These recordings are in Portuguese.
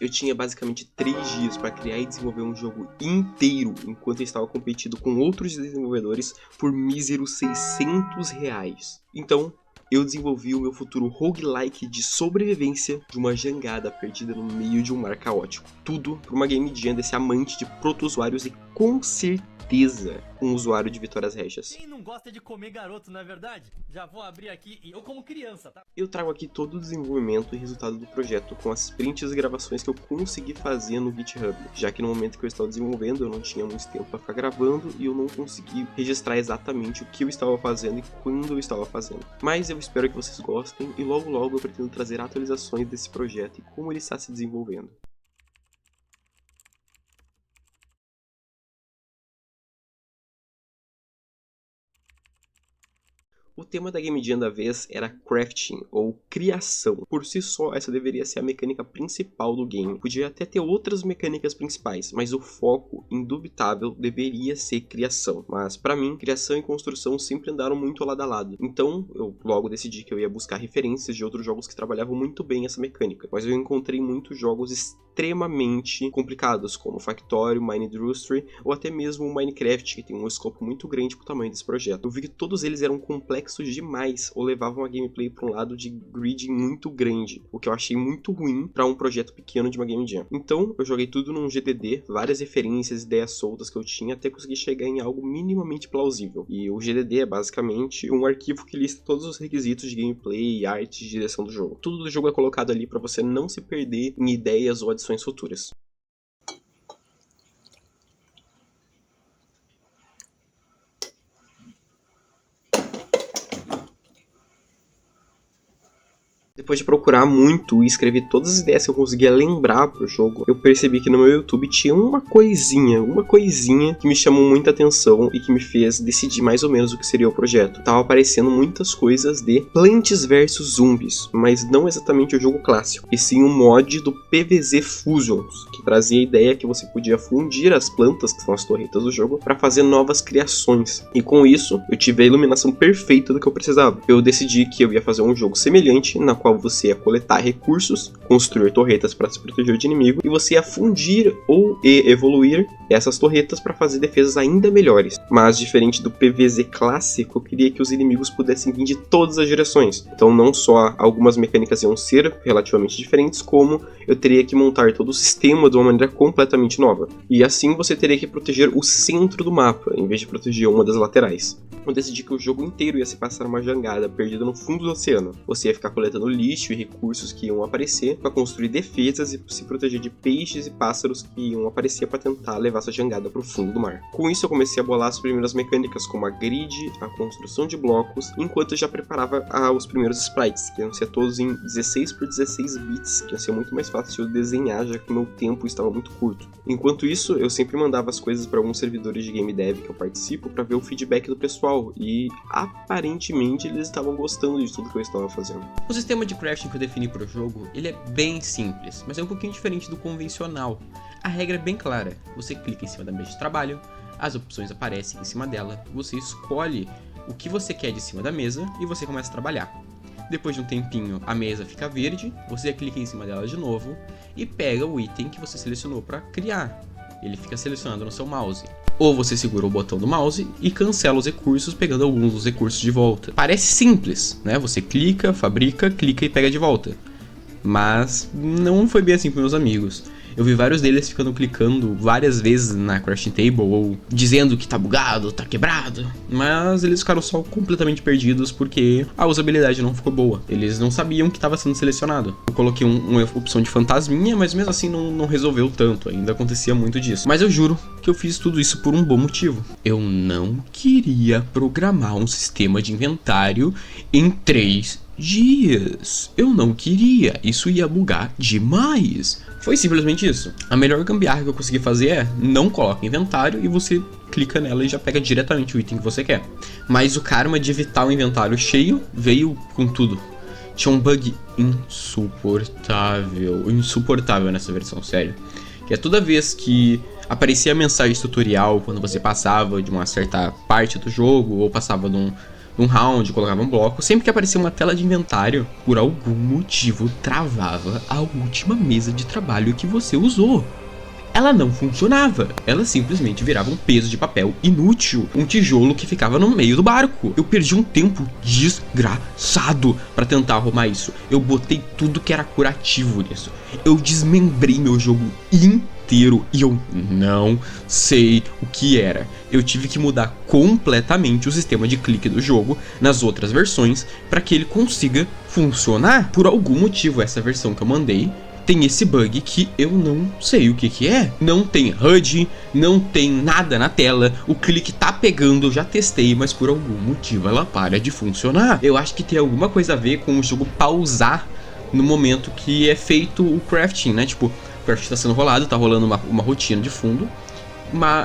Eu tinha basicamente 3 dias para criar e desenvolver um jogo inteiro, enquanto eu estava competindo com outros desenvolvedores por míseros R$600. Então, eu desenvolvi o meu futuro roguelike de sobrevivência de uma jangada perdida no meio de um mar caótico. Tudo por uma game jam desse amante de proto-usuários e com certeza um usuário de Vitórias Regis. Quem não gosta de comer garoto, não é verdade? Já vou abrir aqui e eu como criança, tá? Eu trago aqui todo o desenvolvimento e resultado do projeto com as prints e gravações que eu consegui fazer no GitHub, já que no momento que eu estava desenvolvendo eu não tinha muito tempo para ficar gravando e eu não consegui registrar exatamente o que eu estava fazendo e quando eu estava fazendo. Mas eu espero que vocês gostem e logo logo eu pretendo trazer atualizações desse projeto e como ele está se desenvolvendo. O tema da Game Jam da vez era crafting, ou criação. Por si só, essa deveria ser a mecânica principal do game. Podia até ter outras mecânicas principais, mas o foco, indubitável, deveria ser criação. Mas pra mim, criação e construção sempre andaram muito lado a lado. Então, eu logo decidi que eu ia buscar referências de outros jogos que trabalhavam muito bem essa mecânica. Mas eu encontrei muitos jogos extremamente complicados, como Factorio, Minecraft ou até mesmo o Minecraft, que tem um escopo muito grande pro tamanho desse projeto. Eu vi que todos eles eram complexos demais ou levavam a gameplay para um lado de grid muito grande, o que eu achei muito ruim para um projeto pequeno de uma game jam. Então eu joguei tudo num GDD, várias referências, ideias soltas que eu tinha até conseguir chegar em algo minimamente plausível. E o GDD é basicamente um arquivo que lista todos os requisitos de gameplay, arte e direção do jogo. Tudo do jogo é colocado ali para você não se perder em ideias ou adições futuras. Depois de procurar muito e escrever todas as ideias que eu conseguia lembrar pro jogo, eu percebi que no meu YouTube tinha uma coisinha que me chamou muita atenção e que me fez decidir mais ou menos o que seria o projeto. Tava aparecendo muitas coisas de Plants vs Zombies, mas não exatamente o jogo clássico, e sim um mod do PvZ Fusions, que trazia a ideia que você podia fundir as plantas, que são as torretas do jogo, para fazer novas criações. E com isso, eu tive a iluminação perfeita do que eu precisava. Eu decidi que eu ia fazer um jogo semelhante, na qual você ia coletar recursos, construir torretas para se proteger de inimigo, e você ia fundir ou evoluir essas torretas para fazer defesas ainda melhores. Mas diferente do PvZ clássico, eu queria que os inimigos pudessem vir de todas as direções. Então não só algumas mecânicas iam ser relativamente diferentes, como eu teria que montar todo o sistema de uma maneira completamente nova. E assim você teria que proteger o centro do mapa, em vez de proteger uma das laterais. Eu decidi que o jogo inteiro ia se passar uma jangada perdida no fundo do oceano. Você ia ficar coletando lixo e recursos que iam aparecer para construir defesas e se proteger de peixes e pássaros que iam aparecer para tentar levar essa jangada para o fundo do mar. Com isso eu comecei a bolar as primeiras mecânicas como a grid, a construção de blocos, enquanto eu já preparava os primeiros sprites, que iam ser todos em 16 por 16 bits, que ia ser muito mais fácil de eu desenhar, já que meu tempo estava muito curto. Enquanto isso, eu sempre mandava as coisas para alguns servidores de game dev que eu participo para ver o feedback do pessoal, e aparentemente eles estavam gostando de tudo que eu estava fazendo. O sistema de crafting que eu defini para o jogo, ele é bem simples, mas é um pouquinho diferente do convencional. A regra é bem clara, você clica em cima da mesa de trabalho, as opções aparecem em cima dela, você escolhe o que você quer de cima da mesa e você começa a trabalhar. Depois de um tempinho a mesa fica verde, você clica em cima dela de novo e pega o item que você selecionou para criar. Ele fica selecionado no seu mouse. Ou você segura o botão do mouse e cancela os recursos pegando alguns dos recursos de volta. Parece simples, né? Você clica, fabrica, clica e pega de volta. Mas não foi bem assim para meus amigos. Eu vi vários deles ficando clicando várias vezes na crafting table ou dizendo que tá bugado, tá quebrado. Mas eles ficaram só completamente perdidos porque a usabilidade não ficou boa. Eles não sabiam que estava sendo selecionado. Eu coloquei uma opção de fantasminha, mas mesmo assim não resolveu tanto. Ainda acontecia muito disso. Mas eu juro que eu fiz tudo isso por um bom motivo. Eu não queria programar um sistema de inventário em 3 dias. Eu não queria. Isso ia bugar demais. Foi simplesmente isso. A melhor gambiarra que eu consegui fazer é não coloca inventário e você clica nela e já pega diretamente o item que você quer. Mas o karma de evitar o inventário cheio veio com tudo. Tinha um bug insuportável nessa versão, sério. Que é toda vez que aparecia a mensagem tutorial quando você passava de uma certa parte do jogo ou passava de num round, colocava um bloco, sempre que aparecia uma tela de inventário, por algum motivo travava a última mesa de trabalho que você usou. Ela não funcionava, ela simplesmente virava um peso de papel inútil, um tijolo que ficava no meio do barco. Eu perdi um tempo desgraçado pra tentar arrumar isso. Eu botei tudo que era curativo nisso. Eu desmembrei meu jogo inteiro e eu não sei o que era. Eu tive que mudar completamente o sistema de clique do jogo nas outras versões para que ele consiga funcionar. Por algum motivo, essa versão que eu mandei tem esse bug que eu não sei o que é. Não tem HUD, não tem nada na tela, o clique tá pegando, eu já testei, mas por algum motivo ela para de funcionar. Eu acho que tem alguma coisa a ver com o jogo pausar no momento que é feito o crafting, né? Tipo, o crafting tá sendo rolado, tá rolando uma rotina de fundo,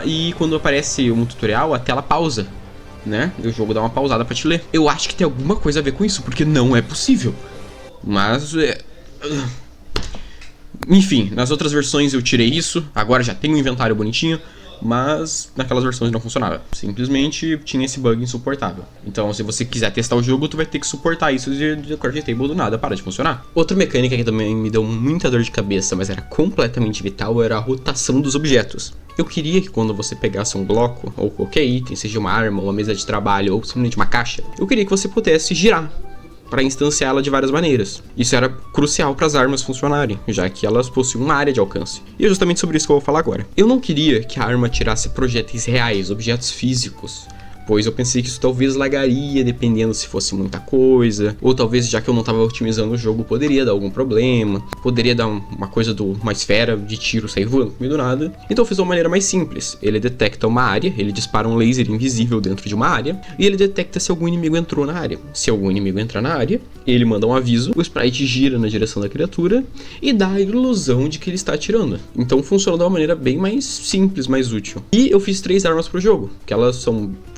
e quando aparece um tutorial, a tela pausa, né? E o jogo dá uma pausada pra te ler. Eu acho que tem alguma coisa a ver com isso, porque não é possível. Mas enfim, nas outras versões eu tirei isso, agora já tem um inventário bonitinho, mas naquelas versões não funcionava. Simplesmente tinha esse bug insuportável. Então, se você quiser testar o jogo, tu vai ter que suportar isso de crafting table do nada, para de funcionar. Outra mecânica que também me deu muita dor de cabeça, mas era completamente vital, era a rotação dos objetos. Eu queria que quando você pegasse um bloco, ou qualquer item, seja uma arma, uma mesa de trabalho, ou simplesmente uma caixa, eu queria que você pudesse girar para instanciá-la de várias maneiras. Isso era crucial para as armas funcionarem, já que elas possuem uma área de alcance. E é justamente sobre isso que eu vou falar agora. Eu não queria que a arma tirasse projéteis reais, objetos físicos, pois eu pensei que isso talvez lagaria dependendo se fosse muita coisa, ou talvez, já que eu não estava otimizando o jogo, poderia dar algum problema, poderia dar uma coisa uma esfera de tiro sair voando no meio do nada. Então eu fiz de uma maneira mais simples. Ele detecta uma área, ele dispara um laser invisível dentro de uma área, e ele detecta se algum inimigo entrou na área. Se algum inimigo entrar na área, ele manda um aviso, o sprite gira na direção da criatura e dá a ilusão de que ele está atirando. Então funciona de uma maneira bem mais simples, mais útil. E eu fiz 3 armas pro jogo, que elas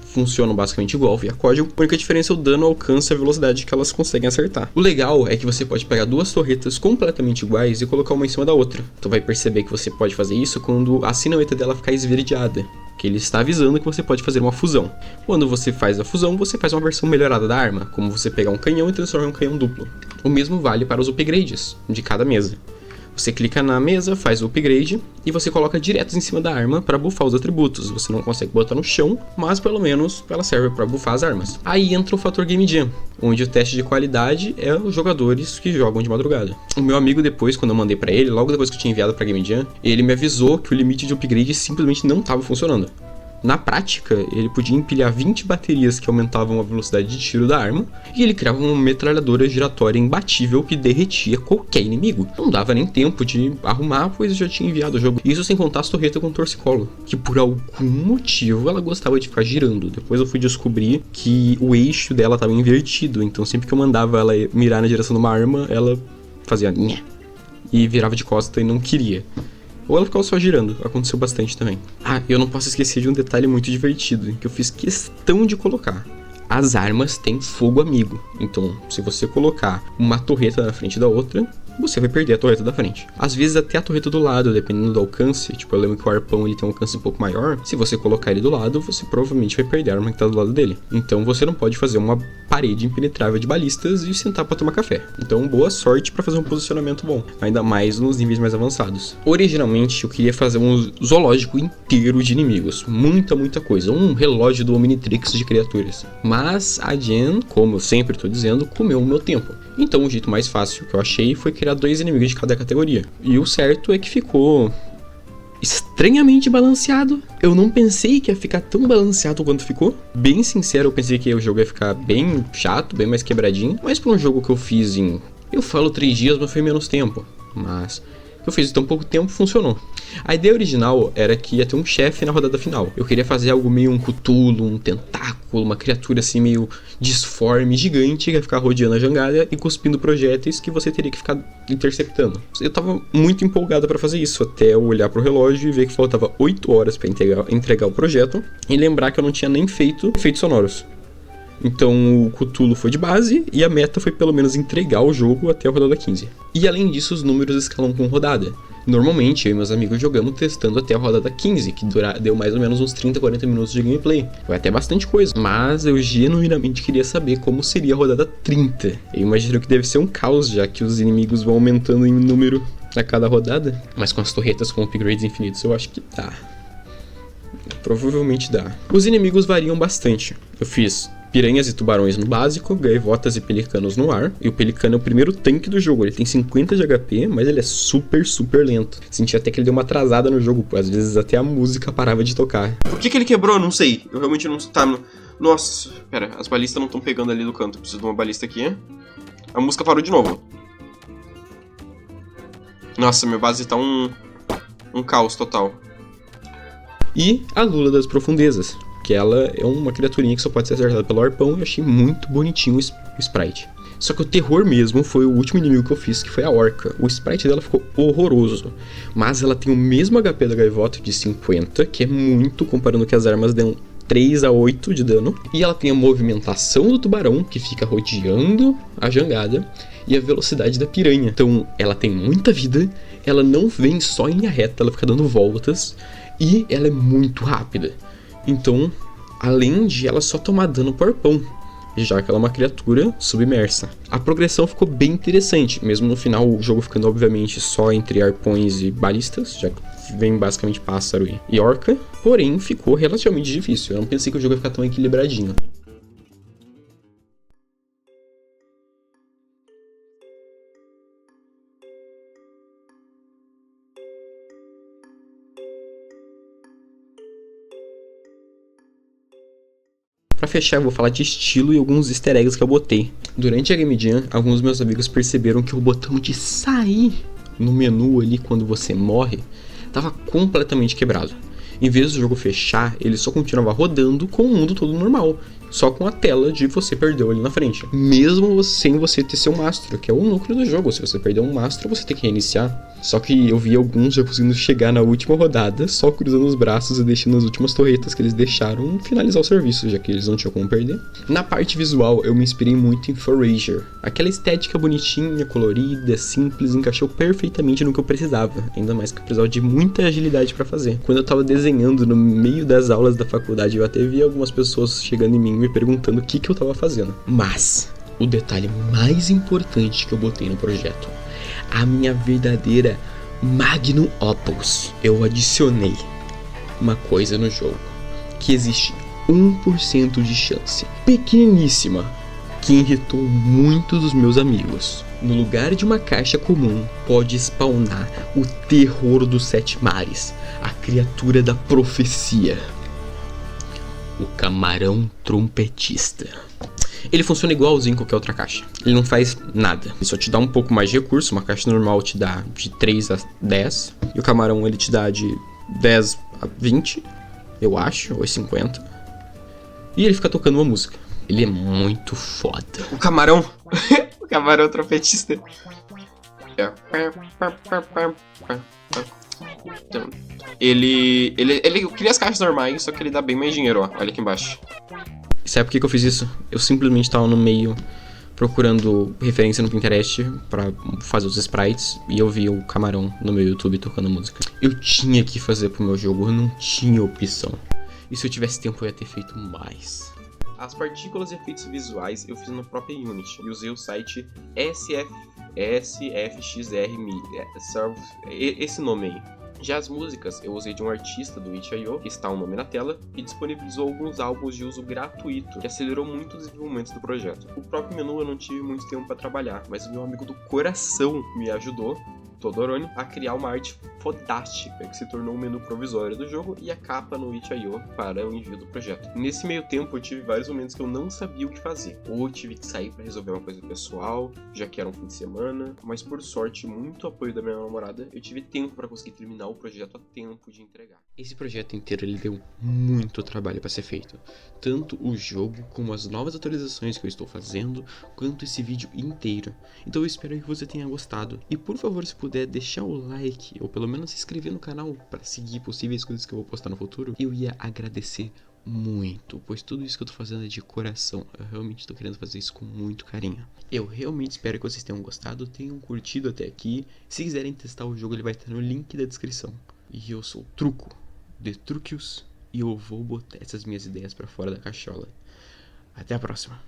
funcionam basicamente igual via código, a única diferença é o dano, alcance e a velocidade que elas conseguem acertar. O legal é que você pode pegar 2 torretas completamente iguais e colocar uma em cima da outra. Tu vai perceber que você pode fazer isso quando a silhueta dela ficar esverdeada, que ele está avisando que você pode fazer uma fusão. Quando você faz a fusão, você faz uma versão melhorada da arma, como você pegar um canhão e transformar em um canhão duplo. O mesmo vale para os upgrades de cada mesa. Você clica na mesa, faz o upgrade e você coloca direto em cima da arma para buffar os atributos. Você não consegue botar no chão, mas pelo menos ela serve para buffar as armas. Aí entra o fator Game Jam, onde o teste de qualidade é os jogadores que jogam de madrugada. O meu amigo depois, quando eu mandei para ele, logo depois que eu tinha enviado para Game Jam, ele me avisou que o limite de upgrade simplesmente não estava funcionando. Na prática, ele podia empilhar 20 baterias que aumentavam a velocidade de tiro da arma, e ele criava uma metralhadora giratória imbatível que derretia qualquer inimigo. Não dava nem tempo de arrumar, pois eu já tinha enviado o jogo. Isso sem contar as torretas com torcicolo, que por algum motivo ela gostava de ficar girando. Depois eu fui descobrir que o eixo dela estava invertido, então sempre que eu mandava ela mirar na direção de uma arma, ela fazia nhé, e virava de costa e não queria. Ou ela ficava só girando, aconteceu bastante também. Ah, eu não posso esquecer de um detalhe muito divertido, que eu fiz questão de colocar. As armas têm fogo amigo, então se você colocar uma torreta na frente da outra, você vai perder a torreta da frente. Às vezes até a torreta do lado, dependendo do alcance. Tipo, eu lembro que o arpão ele tem um alcance um pouco maior. Se você colocar ele do lado, você provavelmente vai perder a arma que tá do lado dele. Então você não pode fazer uma parede impenetrável de balistas e sentar pra tomar café. Então boa sorte pra fazer um posicionamento bom, ainda mais nos níveis mais avançados. Originalmente eu queria fazer um zoológico inteiro de inimigos, muita coisa, um relógio do Omnitrix de criaturas. Mas a Jen, como eu sempre tô dizendo, comeu o meu tempo. Então o jeito mais fácil que eu achei foi criar 2 inimigos de cada categoria. E o certo é que ficou estranhamente balanceado. Eu não pensei que ia ficar tão balanceado quanto ficou. Bem sincero, eu pensei que o jogo ia ficar bem chato, bem mais quebradinho. Mas para um jogo que eu fiz em... eu falo 3 dias, mas foi menos tempo. Mas eu fiz em tão pouco tempo, funcionou. A ideia original era que ia ter um chefe na rodada final. Eu queria fazer algo meio um Cthulhu, um tentáculo, uma criatura assim meio disforme, gigante, que ia ficar rodeando a jangada e cuspindo projéteis que você teria que ficar interceptando. Eu tava muito empolgado pra fazer isso, até eu olhar pro relógio e ver que faltava 8 horas pra entregar o projeto e lembrar que eu não tinha nem feito efeitos sonoros. Então o Cthulhu foi de base e a meta foi pelo menos entregar o jogo até a rodada 15. E além disso, os números escalam com rodada. Normalmente, eu e meus amigos jogamos testando até a rodada 15, que deu mais ou menos uns 30, 40 minutos de gameplay. Foi até bastante coisa, mas eu genuinamente queria saber como seria a rodada 30. Eu imagino que deve ser um caos, já que os inimigos vão aumentando em número a cada rodada. Mas com as torretas com upgrades infinitos, eu acho que dá. Provavelmente dá. Os inimigos variam bastante. Eu fiz piranhas e tubarões no básico, gaivotas e pelicanos no ar. E o pelicano é o primeiro tanque do jogo. Ele tem 50 de HP, mas ele é super, super lento. Senti até que ele deu uma atrasada no jogo, às vezes até a música parava de tocar. Por que ele quebrou? Não sei. Eu realmente não... Tá, nossa, pera, as balistas não estão pegando ali do canto. Eu preciso de uma balista aqui. A música parou de novo. Nossa, minha base tá um caos total. E a Lula das Profundezas, que ela é uma criaturinha que só pode ser acertada pelo arpão, e eu achei muito bonitinho o sprite. Só que o terror mesmo foi o último inimigo que eu fiz, que foi a orca. O sprite dela ficou horroroso, mas ela tem o mesmo HP da gaivota de 50, que é muito, comparando que as armas dão 3 a 8 de dano. E ela tem a movimentação do tubarão, que fica rodeando a jangada, e a velocidade da piranha. Então ela tem muita vida, ela não vem só em linha reta, ela fica dando voltas, e ela é muito rápida. Então, além de ela só tomar dano por arpão, já que ela é uma criatura submersa. A progressão ficou bem interessante, mesmo no final o jogo ficando obviamente só entre arpões e balistas, já que vem basicamente pássaro e orca, porém ficou relativamente difícil. Eu não pensei que o jogo ia ficar tão equilibradinho. Pra fechar, eu vou falar de estilo e alguns easter eggs que eu botei. Durante a Game Jam, alguns dos meus amigos perceberam que o botão de sair no menu ali quando você morre tava completamente quebrado. Em vez do jogo fechar, ele só continuava rodando com o mundo todo normal, só com a tela de você perdeu ali na frente. Mesmo sem você ter seu mastro, que é o núcleo do jogo. Se você perder um mastro, você tem que reiniciar. Só que eu vi alguns já conseguindo chegar na última rodada, só cruzando os braços e deixando as últimas torretas que eles deixaram finalizar o serviço, já que eles não tinham como perder. Na parte visual, eu me inspirei muito em Forager. Aquela estética bonitinha, colorida, simples, encaixou perfeitamente no que eu precisava. Ainda mais que eu precisava de muita agilidade pra fazer. Quando eu tava desenhando no meio das aulas da faculdade, eu até vi algumas pessoas chegando em mim me perguntando o que eu tava fazendo. Mas o detalhe mais importante que eu botei no projeto, a minha verdadeira Magnum Opus, eu adicionei uma coisa no jogo, que existe 1% de chance, pequeniníssima, que irritou muitos dos meus amigos. No lugar de uma caixa comum, pode spawnar o terror dos 7 mares, a criatura da profecia, o camarão trompetista. Ele funciona igualzinho em qualquer outra caixa. Ele não faz nada. Ele só te dá um pouco mais de recurso. Uma caixa normal te dá de 3 a 10. E o camarão ele te dá de 10 a 20, eu acho, ou 50. E ele fica tocando uma música. Ele é muito foda. O camarão. O camarão trompetista. Ele cria as caixas normais, só que ele dá bem mais dinheiro, ó. Olha aqui embaixo. Sabe por que eu fiz isso? Eu simplesmente tava no meio procurando referência no Pinterest pra fazer os sprites e eu vi o camarão no meu YouTube tocando música. Eu tinha que fazer pro meu jogo, eu não tinha opção. E se eu tivesse tempo eu ia ter feito mais. As partículas e efeitos visuais eu fiz no próprio Unity e usei o site SFXR.me, esse nome aí. Já as músicas eu usei de um artista do itch.io, que está o nome na tela, e disponibilizou alguns álbuns de uso gratuito, que acelerou muito o desenvolvimento do projeto. O próprio menu eu não tive muito tempo para trabalhar, mas o meu amigo do coração me ajudou, Todoroni, a criar uma arte fodástica que se tornou o menu provisório do jogo e a capa no itch.io para o envio do projeto. Nesse meio tempo eu tive vários momentos que eu não sabia o que fazer, ou tive que sair para resolver uma coisa pessoal, já que era um fim de semana, mas por sorte, muito apoio da minha namorada, eu tive tempo para conseguir terminar o projeto a tempo de entregar. Esse projeto inteiro ele deu muito trabalho para ser feito, tanto o jogo como as novas atualizações que eu estou fazendo, quanto esse vídeo inteiro. Então eu espero que você tenha gostado e por favor, se puder deixar o like ou pelo menos se inscrever no canal para seguir possíveis coisas que eu vou postar no futuro, eu ia agradecer muito, pois tudo isso que eu tô fazendo é de coração. Eu realmente tô querendo fazer isso com muito carinho. Eu realmente espero que vocês tenham gostado, tenham curtido até aqui. Se quiserem testar o jogo, ele vai estar no link da descrição. E eu sou o Truco, The Truquius, e eu vou botar essas minhas ideias pra fora da cachola. Até a próxima.